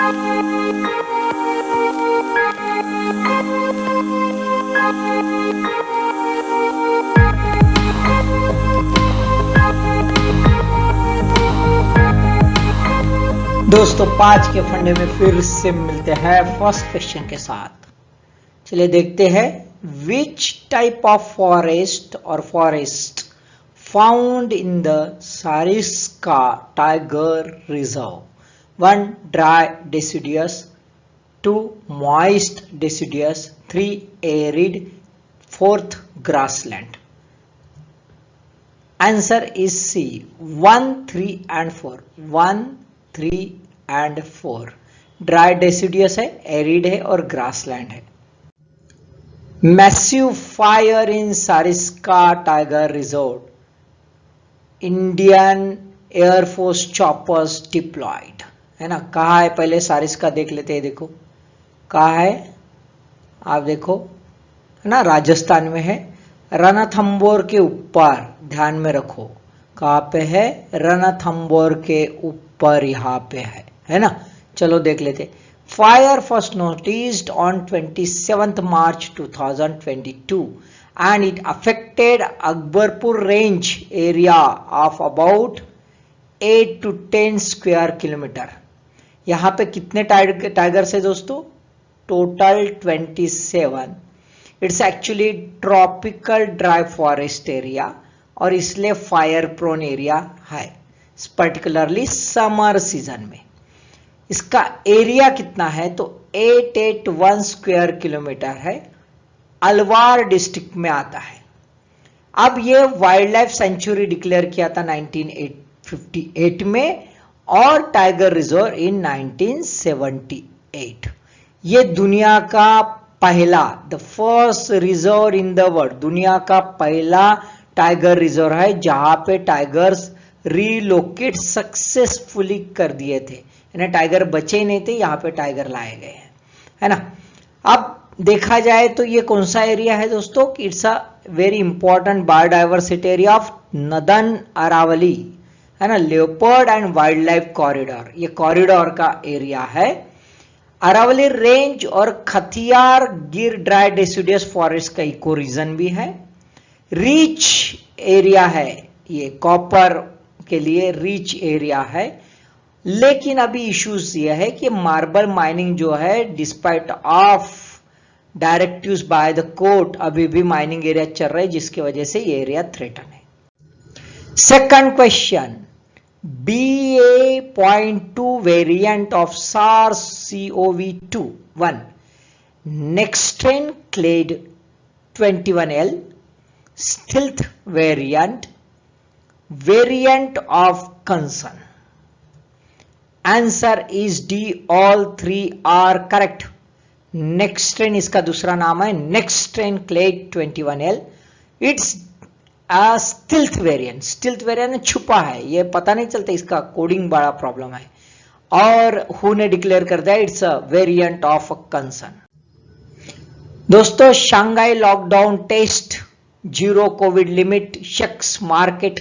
दोस्तों 5 के फंडे में फिर से मिलते हैं फर्स्ट क्वेश्चन के साथ। चलिए देखते हैं, विच टाइप ऑफ फॉरेस्ट और forest found in the Sariska tiger reserve? 1 dry deciduous, 2 moist deciduous, 3 arid, 4th grassland. Answer is C, 1, 3 and 4. 1, 3 and 4 dry deciduous है, एरिड है और ग्रासलैंड है। Massive fire in Sariska tiger reserve, Indian air force choppers deployed, है ना। कहाँ है, पहले सारिस्का देख लेते हैं। देखो कहाँ है, आप देखो, है ना, राजस्थान में है, रणथंबोर के ऊपर, ध्यान में रखो कहाँ पे है, रणथंबोर के ऊपर यहाँ पे है ना। चलो देख लेते। Fire first noticed on 27th March 2022 and it affected Akbarpur range area of about 8 to 10 square kilometer. यहाँ पे कितने टाइगर्स है दोस्तों? Total 27। It's actually tropical dry forest area और इसलिए फायर प्रोन एरिया है, पर्टिकुलरली समर सीजन में। इसका एरिया कितना है तो 881 स्क्वायर किलोमीटर है, अलवार डिस्ट्रिक्ट में आता है। अब ये वाइल्ड लाइफ सेंचुरी डिक्लेयर किया था 1958 में और टाइगर रिजर्व इन 1978। ये दुनिया का पहला, the first reserve in the world, दुनिया का पहला टाइगर रिजर्व है जहां पे टाइगर्स रीलोकेट सक्सेसफुली कर दिए थे, यानी टाइगर बचे ही नहीं थे, यहाँ पे टाइगर लाए गए हैं, है ना। अब देखा जाए तो ये कौन सा एरिया है दोस्तों? It's a very important biodiversity area of northern Aravalli, है ना, leopard and wildlife corridor. ये कॉरिडोर का एरिया है। अरावली रेंज और Kathiawar Gir dry deciduous forest का इको रीजन भी है। रिच एरिया है, ये कॉपर के लिए रिच एरिया है। लेकिन अभी इश्यूज ये है कि मार्बल माइनिंग जो है, despite of directives by the court, अभी भी माइनिंग एरिया चल रहा है, जिसकी वजह से ये एरिया थ्रेटन है। Second question, BA.2 variant of SARS-CoV-2 1 Nextstrain clade 21L, stealth variant, variant of concern. Answer is D, all 3 are correct. Nextstrain इसका दूसरा नाम है, Nextstrain clade 21L। It's stealth variant, stealth variant छुपा है, ये पता नहीं चलता, इसका कोडिंग बड़ा प्रॉब्लम है। और हु ने डिक्लेयर कर दिया it's a variant of concern. दोस्तों Shanghai lockdown test, 0 covid limit, शख्स मार्केट,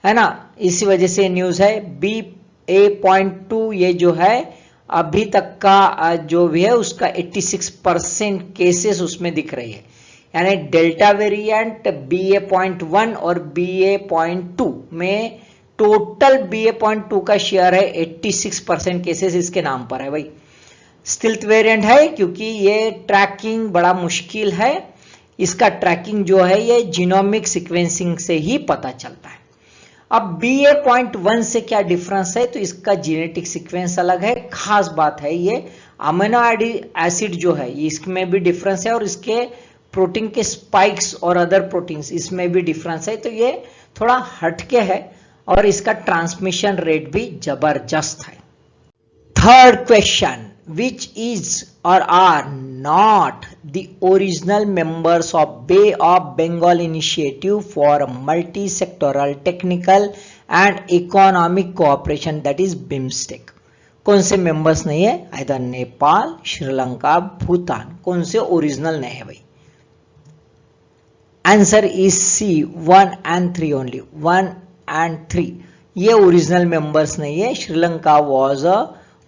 है ना, इसी वजह से न्यूज है। BA.2 ये जो है अभी तक का जो भी है उसका 86% केसेस उसमें दिख रही है, यानी डेल्टा वेरिएंट BA.1 और BA.2 में टोटल BA.2 का शेयर है 86% केसेस इसके नाम पर है भाई। स्टिल्थ वेरिएंट है क्योंकि ये ट्रैकिंग बड़ा मुश्किल है, इसका ट्रैकिंग जो है ये जीनोमिक सीक्वेंसिंग से ही पता चलता है। अब BA.1 से क्या डिफरेंस है तो इसका जेनेटिक सीक्वेंस अलग है। खास बात है ये अमीनो एसिड जो है इसमें भी डिफरेंस है और इसके प्रोटीन के स्पाइक्स और अदर प्रोटीन्स इसमें भी डिफरेंस है, तो ये थोड़ा हटके है और इसका ट्रांसमिशन रेट भी जबरदस्त है। Third question, which is or are not the original members of Bay of Bengal Initiative for Multi-Sectoral Technical and Economic Cooperation, that is BIMSTEC? कौन से मेंबर्स नहीं है? इधर नेपाल, श्रीलंका, भूटान, कौन से ओरिजिनल नहीं है भाई? Answer is C, 1 and 3 only, 1 and 3 ये ओरिजिनल मेंबर्स नहीं है। Sri Lanka was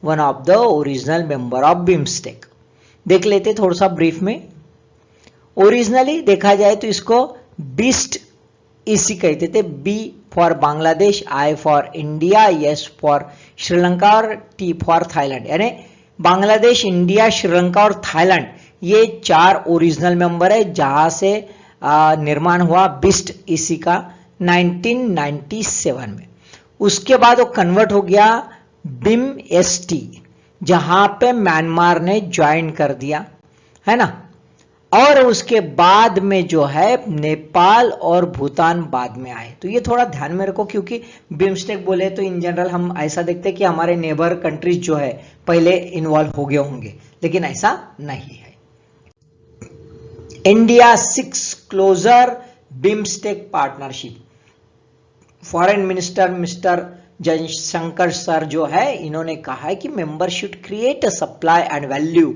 one of the original member of BIMSTEC. देख लेते थोड़ा सा ब्रीफ में। ओरिजिनली देखा जाए तो इसको बिस्ट इसी कहते थे। B for Bangladesh, I for India, S for Sri Lanka और टी फॉर थाईलैंड। यानी बांग्लादेश, इंडिया, श्रीलंका और थाईलैंड ये 4 ओरिजिनल मेंबर है जहां से निर्माण हुआ बिस्ट इसी का 1997 में। उसके बाद वो कन्वर्ट हो गया बिम एसटी, जहां पे म्यांमार ने ज्वाइन कर दिया, है ना। और उसके बाद में जो है नेपाल और भूटान बाद में आए। तो ये थोड़ा ध्यान में रखो, क्योंकि बिम्स्टेक बोले तो इन जनरल हम ऐसा देखते हैं कि हमारे नेबर कंट्रीज जो है पहले इन्वॉल्व हो गए होंगे, लेकिन ऐसा नहीं है। India 6 closer BIMSTEC partnership. Foreign minister mister Jaishankar sir जो है, इन्होंने कहा है कि member should create a supply and value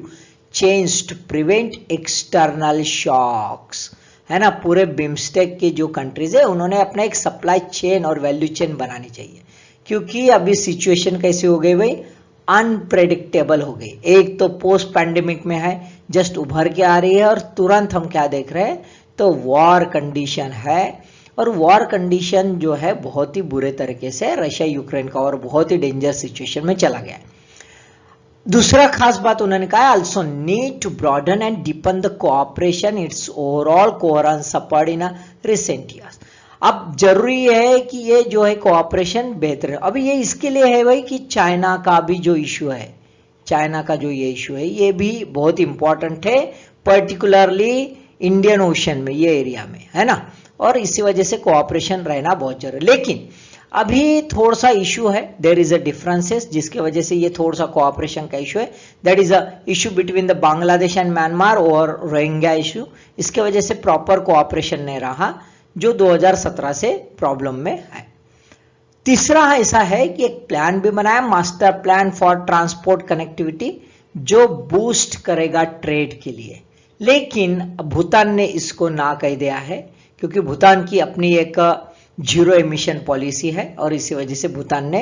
change to prevent external shocks, है ना। पूरे बिम्स्टेक के जो कंट्रीज है उन्होंने अपना एक सप्लाई चेन और वैल्यू चेन बनानी चाहिए, क्योंकि अभी सिचुएशन कैसी हो गई भाई, अनप्रेडिक्टेबल हो गई। एक तो पोस्ट पैंडेमिक में है, जस्ट उभर के आ रही है, और तुरंत हम क्या देख रहे हैं, तो वॉर कंडीशन है। और वॉर कंडीशन जो है बहुत ही बुरे तरीके से रशिया यूक्रेन का और बहुत ही डेंजर सिचुएशन में चला गया है। दूसरा खास बात उन्होंने कहा, also need to broaden and deepen the cooperation its overall coherence support in recent years. अब जरूरी है कि ये जो है कोऑपरेशन बेहतर है। अभी ये इसके लिए है भाई कि चाइना का भी जो इशू है, चाइना का जो ये इशू है ये भी बहुत इंपॉर्टेंट है, पर्टिकुलरली इंडियन ओशन में, ये एरिया में, है ना। और इसी वजह से कोऑपरेशन रहना बहुत जरूरी। लेकिन अभी थोड़ा सा इशू है, देयर इज अ डिफरेंसेस, जिसकी वजह से ये थोड़ा सा कोऑपरेशन का इशू है। That is a issue between the Bangladesh and Myanmar और रोहिंग्या इशू। इसके वजह से प्रॉपर कोऑपरेशन नहीं रहा, जो 2017 से प्रॉब्लम में है। तीसरा ऐसा है कि एक प्लान भी बनाया, master plan for transport connectivity, जो बूस्ट करेगा ट्रेड के लिए। लेकिन भूटान ने इसको ना कह दिया है, क्योंकि भूटान की अपनी एक जीरो एमिशन पॉलिसी है, और इसी वजह से भूटान ने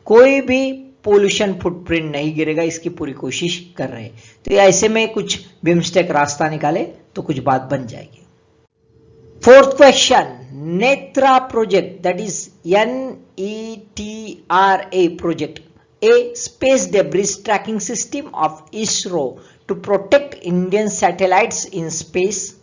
कोई भी पोल्यूशन फुटप्रिंट नहीं गिरेगा, इसकी पूरी कोशिश कर रहे हैं। तो ऐसे में कुछ बिम्स्टेक रास्ता निकाले तो कुछ बात बन जाएगी। Fourth question, NETRA project, that is NETRA project, a space debris tracking system of ISRO to protect Indian satellites in space,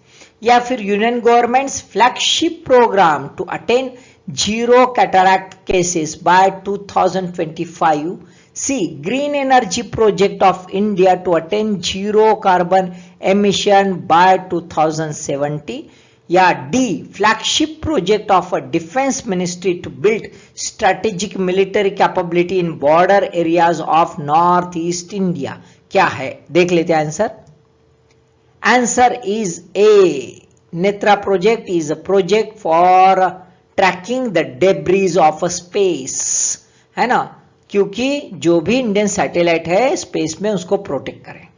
या फिर union government's flagship programme to attain zero cataract cases by 2025, C green energy project of India to attain zero carbon emission by 2070, या D flagship project of a defence ministry to build strategic military capability in border areas of north east India. क्या है, देख लेते हैं answer. Answer is A. Netra project is a project for tracking the debris of a space, है ना, क्योंकि जो भी इंडियन सैटेलाइट है स्पेस में उसको प्रोटेक्ट करें।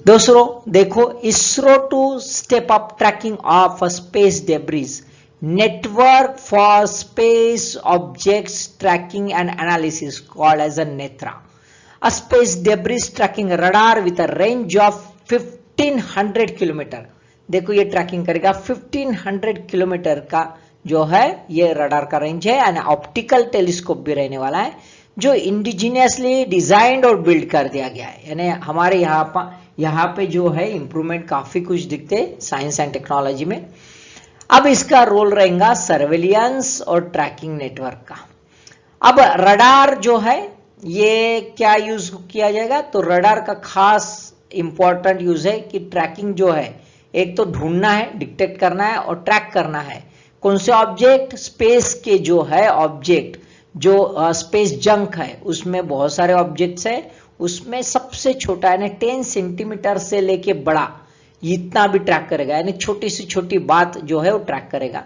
दूसरों देखो, ISRO to step up tracking of a space debris, network for space objects tracking and analysis called as a NETRA, a space debris tracking radar with a range of 1500 kilometre. देखो ये trekking करेगा 1500 kilometre का जो है ये radar का range है, and optical telescope भी रहने वाला है, जो इंडिजिनियसली डिजाइंड और बिल्ड कर दिया गया है। यानी हमारे यहाँ पे जो है इंप्रूवमेंट काफी कुछ दिखते साइंस एंड टेक्नोलॉजी में। अब इसका रोल रहेगा सर्वेलियंस और ट्रैकिंग नेटवर्क का। अब रडार जो है ये क्या यूज किया जाएगा, तो रडार का खास इंपॉर्टेंट यूज है कि ट्रैकिंग जो है, एक तो ढूंढना है, डिटेक्ट करना है और ट्रैक करना है। कौन से ऑब्जेक्ट, स्पेस के जो है ऑब्जेक्ट, जो स्पेस जंक है उसमें बहुत सारे ऑब्जेक्ट्स है, उसमें सबसे छोटा यानी 10 सेंटीमीटर से लेके बड़ा इतना भी ट्रैक करेगा, यानी छोटी से छोटी बात जो है वो ट्रैक करेगा।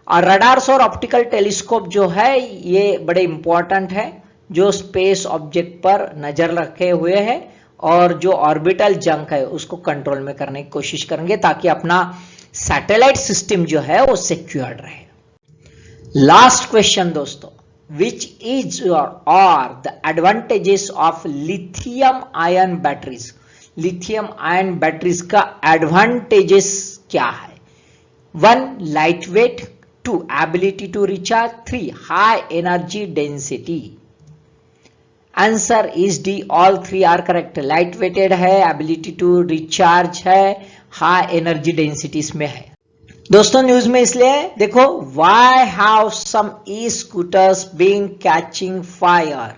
और रडार्स और ऑप्टिकल टेलीस्कोप जो है ये बड़े इंपॉर्टेंट है, जो स्पेस ऑब्जेक्ट पर नजर रखे हुए हैं और जो ऑर्बिटल जंक है उसको कंट्रोल में करने की कोशिश करेंगे, ताकि अपना सैटेलाइट सिस्टम जो है वो सिक्योर्ड रहे। लास्ट क्वेश्चन दोस्तों, which is or the advantages of lithium ion batteries. Lithium ion batteries का एडवांटेजेस क्या है? 1 light weight, 2 ability to recharge, 3 high energy density. Answer is D, all 3 are correct. Light weighted है, ability to recharge है, high energy density इसमें है. दोस्तों news में इसलिए देखो, why have some e scooters being catching fire.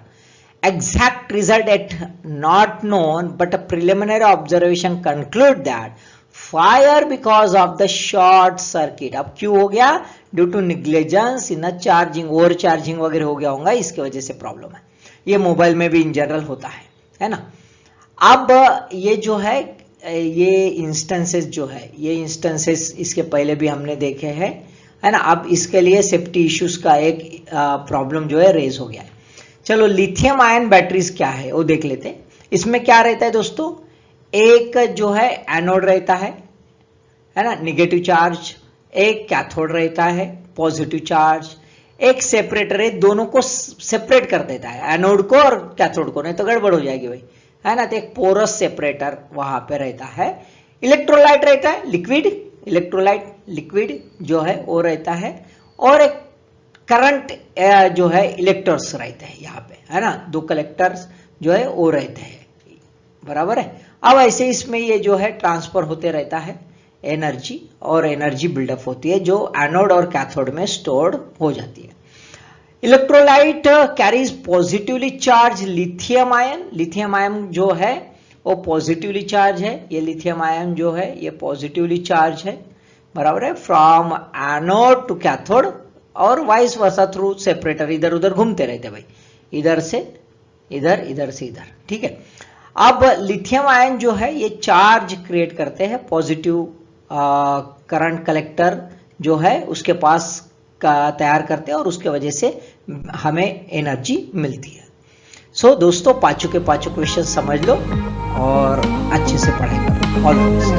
Exact result yet not known, but a preliminary observation conclude that fire because of the short circuit. अब क्यों हो गया? Due to negligence in charging, over charging वगैरह हो गया होगा, इसके वजह से प्रॉब्लम है. ये मोबाइल में भी इन जनरल होता है ना. अब ये जो है, ये इंस्टेंसेस जो है, ये इंस्टेंसेस इसके पहले भी हमने देखे हैं, है ना. अब इसके लिए सेफ्टी इश्यूज का एक प्रॉब्लम जो है रेज हो गया है. चलो लिथियम आयन बैटरीज क्या है वो देख लेते हैं. इसमें क्या रहता है दोस्तों? एक जो है एनोड रहता है ना, निगेटिव चार्ज. एक कैथोड रहता है, पॉजिटिव चार्ज. एक सेपरेटर है, दोनों को सेपरेट कर देता है, एनोड को और कैथोड को, नहीं तो गड़बड़ हो जाएगी भाई, है ना. तो एक पोरस सेपरेटर वहां पे रहता है. इलेक्ट्रोलाइट रहता है, लिक्विड इलेक्ट्रोलाइट, लिक्विड जो है वो रहता है. और एक करंट जो है इलेक्टर्स रहते हैं यहाँ पे, है ना. 2 कलेक्टर्स जो है वो रहते हैं, बराबर है. अब ऐसे इसमें ये जो है ट्रांसफर होते रहता है एनर्जी, और एनर्जी बिल्डअप होती है जो एनोड और कैथोड में स्टोर्ड हो जाती है. Electrolyte carries positively charge lithium ion. Lithium ion जो है वो पॉजिटिवली चार्ज है. ये लिथियम आयन जो है ये पॉजिटिवली चार्ज है, बराबर है. फ्रॉम एनोड टू कैथोड और वाइस वर्सा थ्रू सेपरेटर, इधर उधर घूमते रहते भाई, इधर से इधर, इधर से इधर, ठीक है. अब लिथियम आयन जो है ये चार्ज क्रिएट करते हैं, पॉजिटिव करंट कलेक्टर जो है उसके पास का तैयार करते हैं, और उसके वजह से हमें एनर्जी मिलती है. सो दोस्तों पांचों के पांचों क्वेश्चन समझ लो और अच्छे से पढ़ाई करो. All the best.